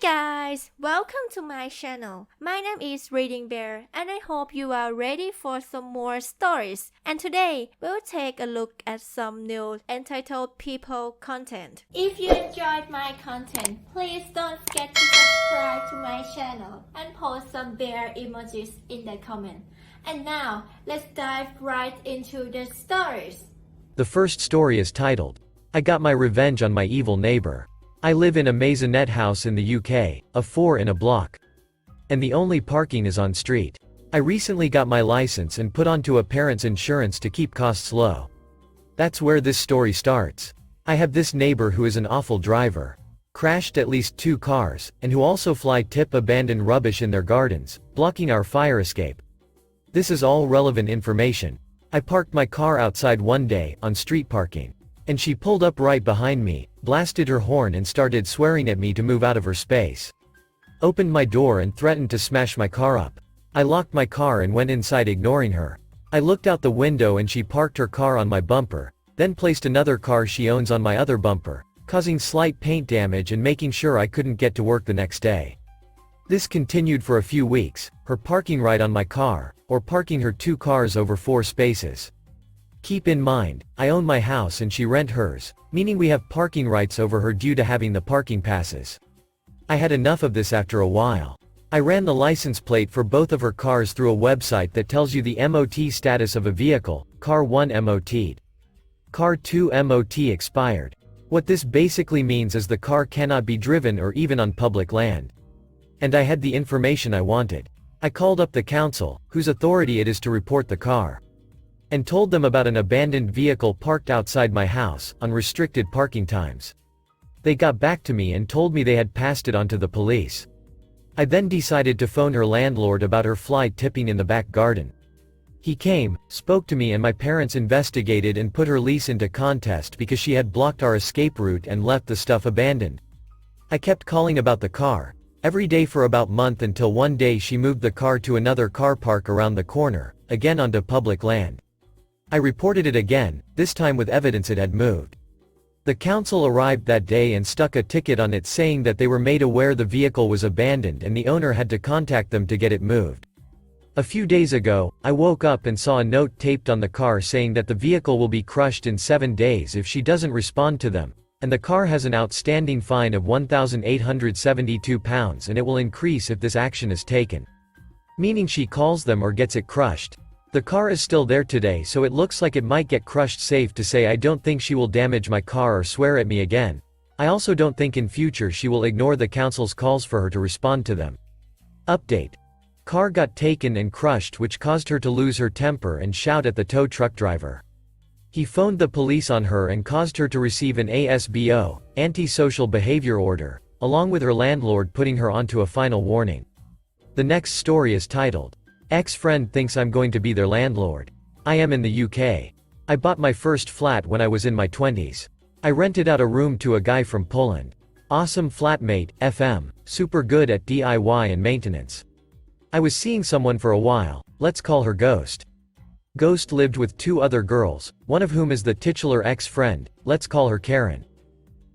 guys, welcome to my channel. My name is ReadingBear and I hope you are ready for some more stories. And today, we'll take a look at some new entitled people content. If you enjoyed my content, please don't forget to subscribe to my channel and post some bear emojis in the comment. And now, let's dive right into the stories. The first story is titled, I Got My Revenge on My Evil Neighbor. I live in a maisonette house in the UK, a 4 in a block. And the only parking is on street. I recently got my license and put onto a parent's insurance to keep costs low. That's where this story starts. I have this neighbor who is an awful driver. Crashed at least 2 cars, and who also tip abandoned rubbish in their gardens, blocking our fire escape. This is all relevant information. I parked my car outside one day, on street parking. And she pulled up right behind me, blasted her horn and started swearing at me to move out of her space. Opened my door and threatened to smash my car up. I locked my car and went inside ignoring her. I looked out the window and she parked her car on my bumper, then placed another car she owns on my other bumper, causing slight paint damage and making sure I couldn't get to work the next day. This continued for a few weeks, her parking right on my car, or parking her 2 cars over 4 spaces. Keep in mind, I own my house and she rent hers, meaning we have parking rights over her due to having the parking passes. I had enough of this after a while. I ran the license plate for both of her cars through a website that tells you the MOT status of a vehicle. Car 1 MOT'd. Car 2 MOT expired. What this basically means is the car cannot be driven or even on public land. And I had the information I wanted. I called up the council, whose authority it is to report the car, and told them about an abandoned vehicle parked outside my house, on restricted parking times. They got back to me and told me they had passed it on to the police. I then decided to phone her landlord about her fly tipping in the back garden. He came, spoke to me and my parents investigated and put her lease into contest because she had blocked our escape route and left the stuff abandoned. I kept calling about the car, every day for about a month until one day she moved the car to another car park around the corner, again onto public land. I reported it again, this time with evidence it had moved. The council arrived that day and stuck a ticket on it saying that they were made aware the vehicle was abandoned and the owner had to contact them to get it moved. A few days ago, I woke up and saw a note taped on the car saying that the vehicle will be crushed in 7 days if she doesn't respond to them, and the car has an outstanding fine of £1,872 and it will increase if this action is taken. Meaning she calls them or gets it crushed. The car is still there today, so it looks like it might get crushed. Safe to say I don't think she will damage my car or swear at me again. I also don't think in future she will ignore the council's calls for her to respond to them. Update. Car got taken and crushed, which caused her to lose her temper and shout at the tow truck driver. He phoned the police on her and caused her to receive an ASBO, antisocial behavior order, along with her landlord putting her onto a final warning. The next story is titled, Ex-friend thinks I'm going to be their landlord. I am in the UK. I bought my first flat when I was in my 20s. I rented out a room to a guy from Poland. Awesome flatmate, FM, super good at DIY and maintenance. I was seeing someone for a while, let's call her Ghost. Ghost lived with 2 other girls, one of whom is the titular ex-friend, let's call her Karen.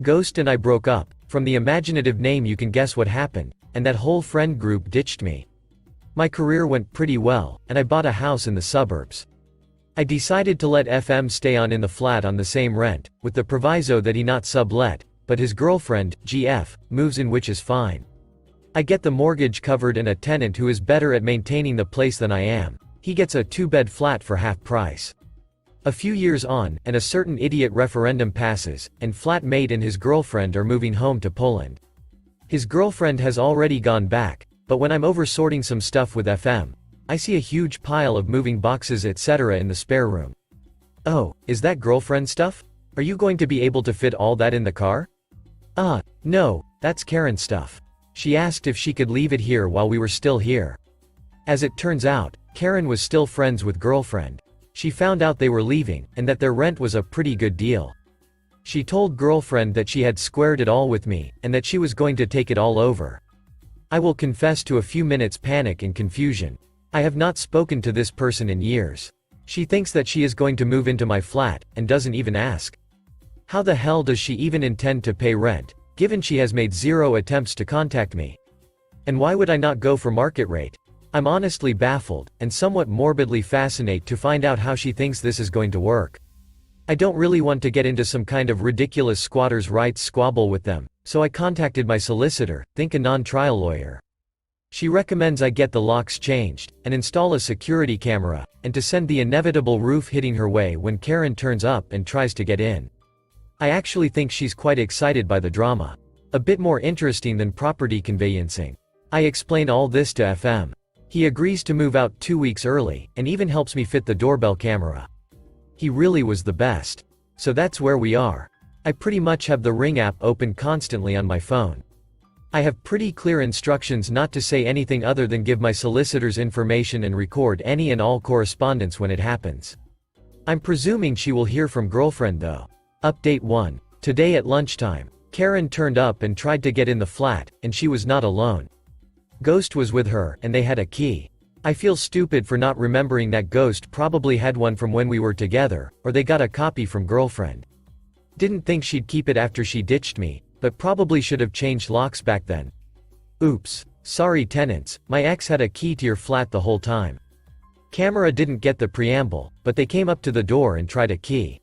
Ghost and I broke up, from the imaginative name you can guess what happened, and that whole friend group ditched me. My career went pretty well, and I bought a house in the suburbs. I decided to let FM stay on in the flat on the same rent, with the proviso that he not sublet, but his girlfriend, GF, moves in, which is fine. I get the mortgage covered and a tenant who is better at maintaining the place than I am. He gets a 2-bed flat for half price. A few years on, and a certain idiot referendum passes, and flatmate and his girlfriend are moving home to Poland. His girlfriend has already gone back, but when I'm over sorting some stuff with FM, I see a huge pile of moving boxes etc. in the spare room. Oh, is that girlfriend stuff? Are you going to be able to fit all that in the car? No, that's Karen's stuff. She asked if she could leave it here while we were still here. As it turns out, Karen was still friends with girlfriend. She found out they were leaving, and that their rent was a pretty good deal. She told girlfriend that she had squared it all with me, and that she was going to take it all over. I will confess to a few minutes panic and confusion. I have not spoken to this person in years. She thinks that she is going to move into my flat, and doesn't even ask. How the hell does she even intend to pay rent? given she has made 0 attempts to contact me. And why would I not go for market rate? I'm honestly baffled, and somewhat morbidly fascinated to find out how she thinks this is going to work. I don't really want to get into some kind of ridiculous squatters' rights squabble with them, so I contacted my solicitor, think a non-trial lawyer. She recommends I get the locks changed, and install a security camera, and to send the inevitable roof hitting her way when Karen turns up and tries to get in. I actually think she's quite excited by the drama. A bit more interesting than property conveyancing. I explain all this to FM. He agrees to move out 2 weeks early, and even helps me fit the doorbell camera. He really was the best. So that's where we are. I pretty much have the Ring app open constantly on my phone. I have pretty clear instructions not to say anything other than give my solicitor's information and record any and all correspondence when it happens. I'm presuming she will hear from girlfriend though. Update 1. Today at lunchtime, Karen turned up and tried to get in the flat, and she was not alone. Ghost was with her, and they had a key. I feel stupid for not remembering that Ghost probably had one from when we were together, or they got a copy from girlfriend. Didn't think she'd keep it after she ditched me, but probably should have changed locks back then. Oops. Sorry tenants, my ex had a key to your flat the whole time. Camera didn't get the preamble, but they came up to the door and tried a key.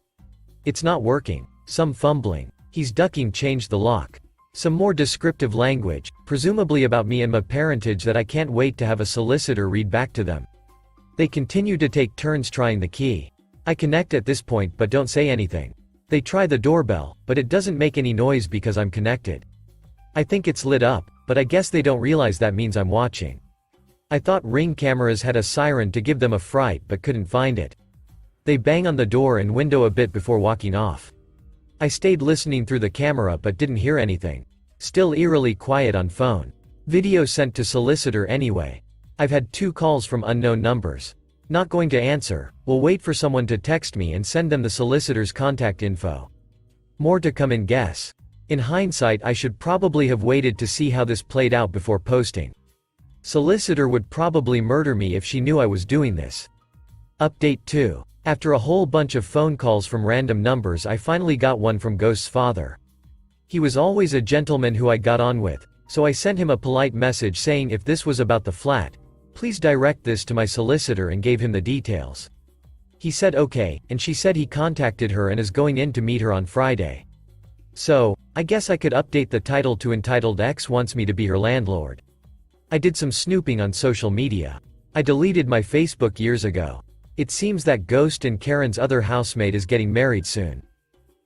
It's not working. Some fumbling. He's ducking changed the lock. Some more descriptive language, presumably about me and my parentage that I can't wait to have a solicitor read back to them. They continue to take turns trying the key. I connect at this point but don't say anything. They try the doorbell, but it doesn't make any noise because I'm connected. I think it's lit up, but I guess they don't realize that means I'm watching. I thought Ring cameras had a siren to give them a fright but couldn't find it. They bang on the door and window a bit before walking off. I stayed listening through the camera but didn't hear anything. Still eerily quiet on phone. Video sent to solicitor anyway. I've had 2 calls from unknown numbers. Not going to answer, will wait for someone to text me and send them the solicitor's contact info. More to come in guess. In hindsight I should probably have waited to see how this played out before posting. Solicitor would probably murder me if she knew I was doing this. Update 2. After a whole bunch of phone calls from random numbers I finally got one from Ghost's father. He was always a gentleman who I got on with, so I sent him a polite message saying if this was about the flat, please direct this to my solicitor and gave him the details. He said okay, and she said he contacted her and is going in to meet her on Friday. So, I guess I could update the title to entitled X wants me to be her landlord. I did some snooping on social media. I deleted my Facebook years ago. It seems that Ghost and Karen's other housemate is getting married soon.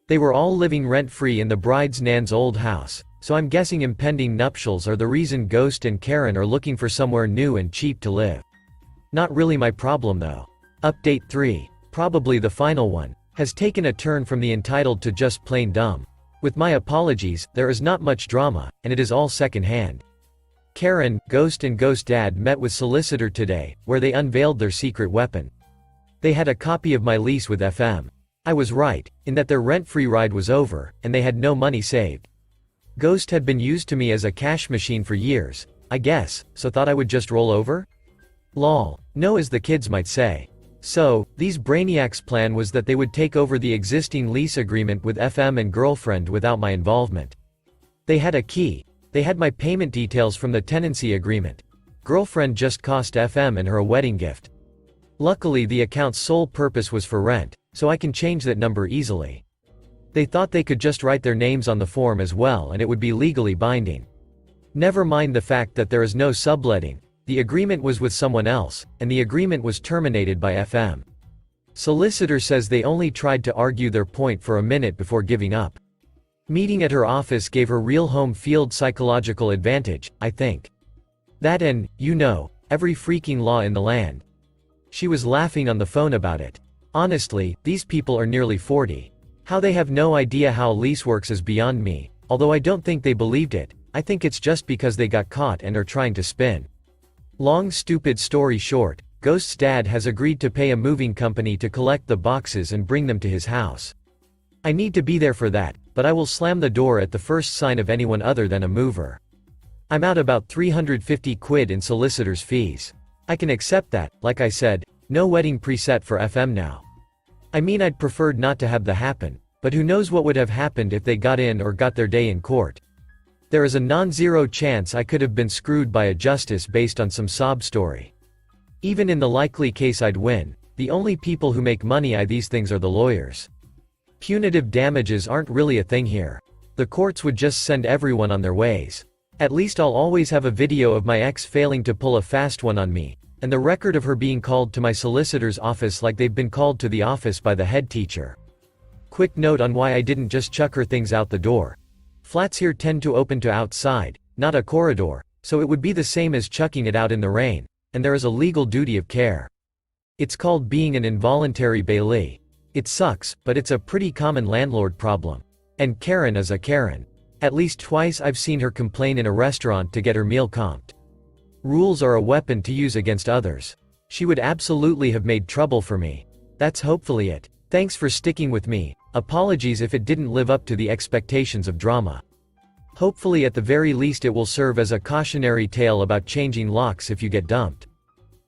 They were all living rent-free in the bride's nan's old house, so I'm guessing impending nuptials are the reason Ghost and Karen are looking for somewhere new and cheap to live. Not really my problem though. Update 3, probably the final one, has taken a turn from the entitled to just plain dumb. With my apologies, there is not much drama, and it is all second-hand. Karen, Ghost and Ghost Dad met with solicitor today, where they unveiled their secret weapon. They had a copy of my lease with FM. I was right, in that their rent-free ride was over, and they had no money saved. Ghost had been used to me as a cash machine for years, I guess, so thought I would just roll over? Lol. No, as the kids might say. So, these brainiacs' plan was that they would take over the existing lease agreement with FM and girlfriend without my involvement. They had a key. They had my payment details from the tenancy agreement. Girlfriend just cost FM and her a wedding gift. Luckily the account's sole purpose was for rent, so I can change that number easily. They thought they could just write their names on the form as well and it would be legally binding. Never mind the fact that there is no subletting, the agreement was with someone else, and the agreement was terminated by FM. Solicitor says they only tried to argue their point for a minute before giving up. Meeting at her office gave her real home field psychological advantage, I think. That and, you know, every freaking law in the land. She was laughing on the phone about it. Honestly, these people are nearly 40. How they have no idea how a lease works is beyond me, although I don't think they believed it. I think it's just because they got caught and are trying to spin. Long stupid story short, Ghost's dad has agreed to pay a moving company to collect the boxes and bring them to his house. I need to be there for that, but I will slam the door at the first sign of anyone other than a mover. I'm out about 350 quid in solicitor's fees. I can accept that, like I said, no wedding preset for FM now. I mean I'd preferred not to have that happen, but who knows what would have happened if they got in or got their day in court. There is a non-zero chance I could have been screwed by a justice based on some sob story. Even in the likely case I'd win, the only people who make money on these things are the lawyers. Punitive damages aren't really a thing here. The courts would just send everyone on their ways. At least I'll always have a video of my ex failing to pull a fast one on me, and the record of her being called to my solicitor's office like they've been called to the office by the head teacher. Quick note on why I didn't just chuck her things out the door. Flats here tend to open to outside, not a corridor, so it would be the same as chucking it out in the rain, and there is a legal duty of care. It's called being an involuntary bailee. It sucks, but it's a pretty common landlord problem. And Karen is a Karen. At least twice I've seen her complain in a restaurant to get her meal comped. Rules are a weapon to use against others. She would absolutely have made trouble for me. That's hopefully it. Thanks for sticking with me. Apologies if it didn't live up to the expectations of drama. Hopefully at the very least it will serve as a cautionary tale about changing locks if you get dumped.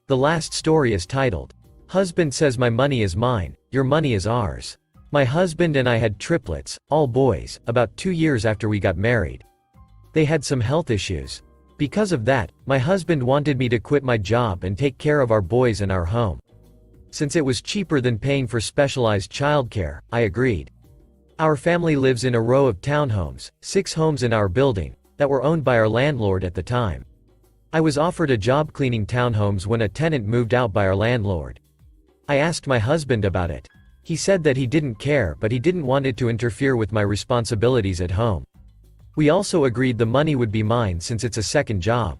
The last story is titled, "Husband says my money is mine, your money is ours." My husband and I had triplets, all boys, about 2 years after we got married. They had some health issues. Because of that, my husband wanted me to quit my job and take care of our boys and our home. Since it was cheaper than paying for specialized childcare, I agreed. Our family lives in a row of townhomes, 6 homes in our building, that were owned by our landlord at the time. I was offered a job cleaning townhomes when a tenant moved out by our landlord. I asked my husband about it. He said that he didn't care, but he didn't want it to interfere with my responsibilities at home. We also agreed the money would be mine since it's a second job.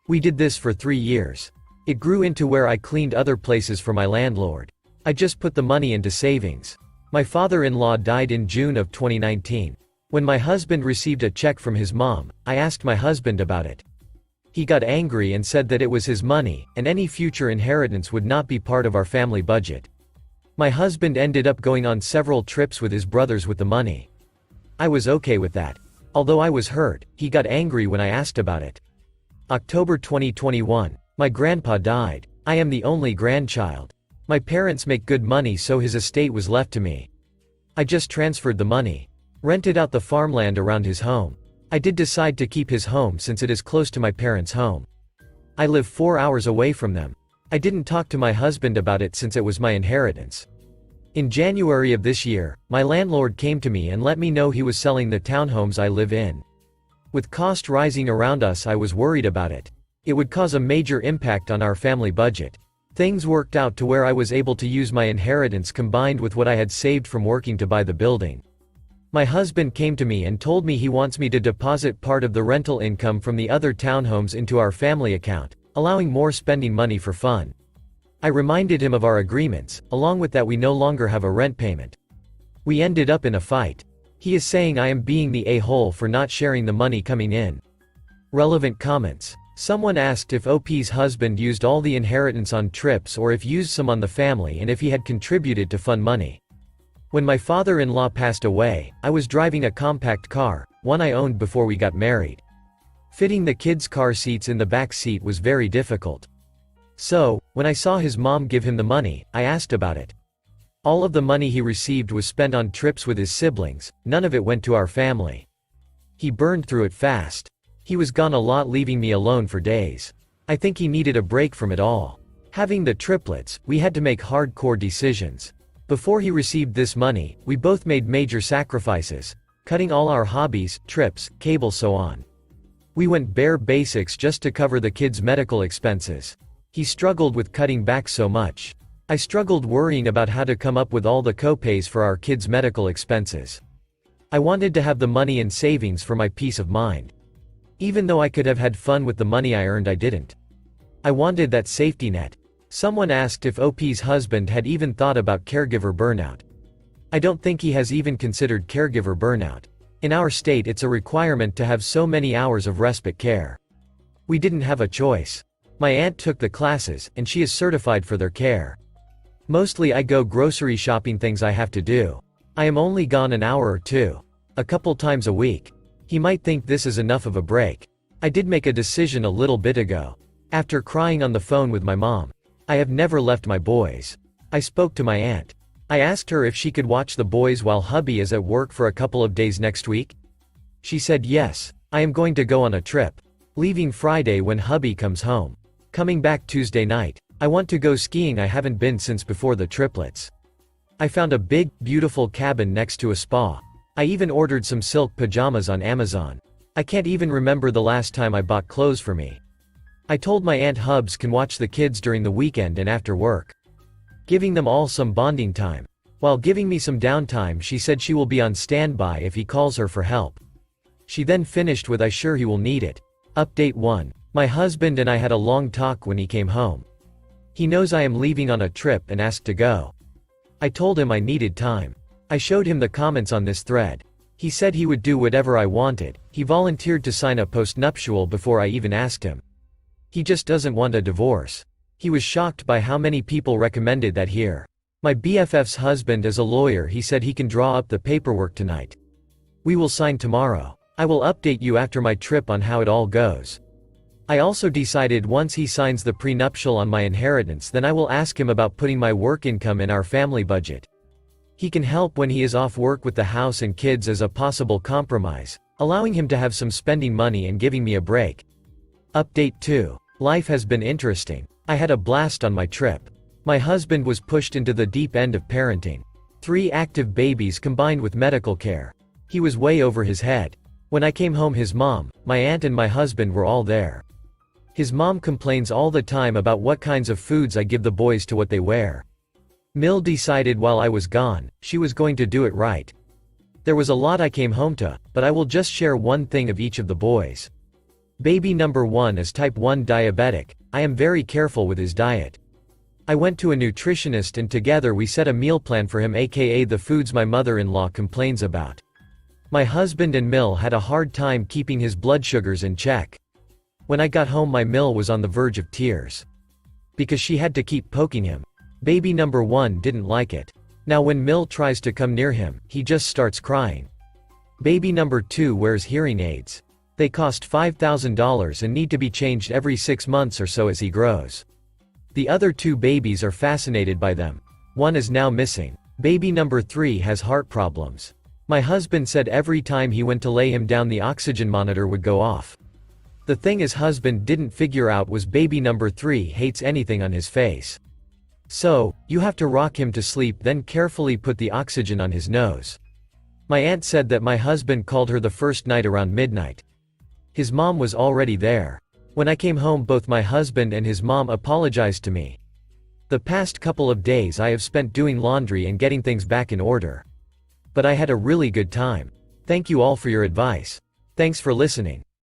We did this for 3 years. It grew into where I cleaned other places for my landlord. I just put the money into savings. My father-in-law died in June of 2019. When my husband received a check from his mom, I asked my husband about it. He got angry and said that it was his money, and any future inheritance would not be part of our family budget. My husband ended up going on several trips with his brothers with the money. I was okay with that. Although I was hurt, he got angry when I asked about it. October 2021. My grandpa died. I am the only grandchild. My parents make good money, so his estate was left to me. I just transferred the money. Rented out the farmland around his home. I did decide to keep his home since it is close to my parents' home. I live 4 hours away from them. I didn't talk to my husband about it since it was my inheritance. In January of this year, my landlord came to me and let me know he was selling the townhomes I live in. With cost rising around us, I was worried about it. It would cause a major impact on our family budget. Things worked out to where I was able to use my inheritance combined with what I had saved from working to buy the building. My husband came to me and told me he wants me to deposit part of the rental income from the other townhomes into our family account, allowing more spending money for fun. I reminded him of our agreements, along with that we no longer have a rent payment. We ended up in a fight. He is saying I am being the a-hole for not sharing the money coming in. Relevant comments. Someone asked if OP's husband used all the inheritance on trips or if used some on the family and if he had contributed to fund money. When my father-in-law passed away, I was driving a compact car, one I owned before we got married. Fitting the kids' car seats in the back seat was very difficult. So, when I saw his mom give him the money, I asked about it. All of the money he received was spent on trips with his siblings, none of it went to our family. He burned through it fast. He was gone a lot, leaving me alone for days. I think he needed a break from it all. Having the triplets, we had to make hardcore decisions. Before he received this money, we both made major sacrifices, cutting all our hobbies, trips, cable, so on. We went bare basics just to cover the kids' medical expenses. He struggled with cutting back so much. I struggled worrying about how to come up with all the co-pays for our kids' medical expenses. I wanted to have the money in savings for my peace of mind. Even though I could have had fun with the money I earned, I didn't. I wanted that safety net. Someone asked if OP's husband had even thought about caregiver burnout. I don't think he has even considered caregiver burnout. In our state, it's a requirement to have so many hours of respite care. We didn't have a choice. My aunt took the classes, and she is certified for their care. Mostly I go grocery shopping, things I have to do. I am only gone an hour or two. A couple times a week. He might think this is enough of a break. I did make a decision a little bit ago. After crying on the phone with my mom. I have never left my boys. I spoke to my aunt. I asked her if she could watch the boys while hubby is at work for a couple of days next week. She said yes. I am going to go on a trip. Leaving Friday when hubby comes home. Coming back Tuesday night. I want to go skiing. I haven't been since before the triplets. I found a big, beautiful cabin next to a spa. I even ordered some silk pajamas on Amazon. I can't even remember the last time I bought clothes for me. I told my aunt Hubs can watch the kids during the weekend and after work. Giving them all some bonding time. While giving me some downtime, she said she will be on standby if he calls her for help. She then finished with, "I sure he will need it." Update 1. My husband and I had a long talk when he came home. He knows I am leaving on a trip and asked to go. I told him I needed time. I showed him the comments on this thread. He said he would do whatever I wanted. He volunteered to sign a postnuptial before I even asked him. He just doesn't want a divorce. He was shocked by how many people recommended that here. My BFF's husband is a lawyer. He said he can draw up the paperwork tonight. We will sign tomorrow. I will update you after my trip on how it all goes. I also decided once he signs the prenuptial on my inheritance, then I will ask him about putting my work income in our family budget. He can help when he is off work with the house and kids as a possible compromise, allowing him to have some spending money and giving me a break. Update 2. Life has been interesting. I had a blast on my trip. My husband was pushed into the deep end of parenting. 3 active babies combined with medical care. He was way over his head. When I came home, his mom, my aunt and my husband were all there. His mom complains all the time about what kinds of foods I give the boys to what they wear. Mill decided while I was gone, she was going to do it right. There was a lot I came home to, but I will just share one thing of each of the boys. Baby number 1 is type 1 diabetic. I am very careful with his diet. I went to a nutritionist and together we set a meal plan for him, aka the foods my mother-in-law complains about. My husband and Mill had a hard time keeping his blood sugars in check. When I got home, my Mill was on the verge of tears. Because she had to keep poking him. Baby number 1 didn't like it. Now when Mill tries to come near him, he just starts crying. Baby number 2 wears hearing aids. They cost $5,000 and need to be changed every 6 months or so as he grows. The other 2 babies are fascinated by them. One is now missing. Baby number 3 has heart problems. My husband said every time he went to lay him down, the oxygen monitor would go off. The thing his husband didn't figure out was baby number 3 hates anything on his face. So, you have to rock him to sleep, then carefully put the oxygen on his nose. My aunt said that my husband called her the first night around midnight. His mom was already there. When I came home, both my husband and his mom apologized to me. The past couple of days I have spent doing laundry and getting things back in order. But I had a really good time. Thank you all for your advice. Thanks for listening.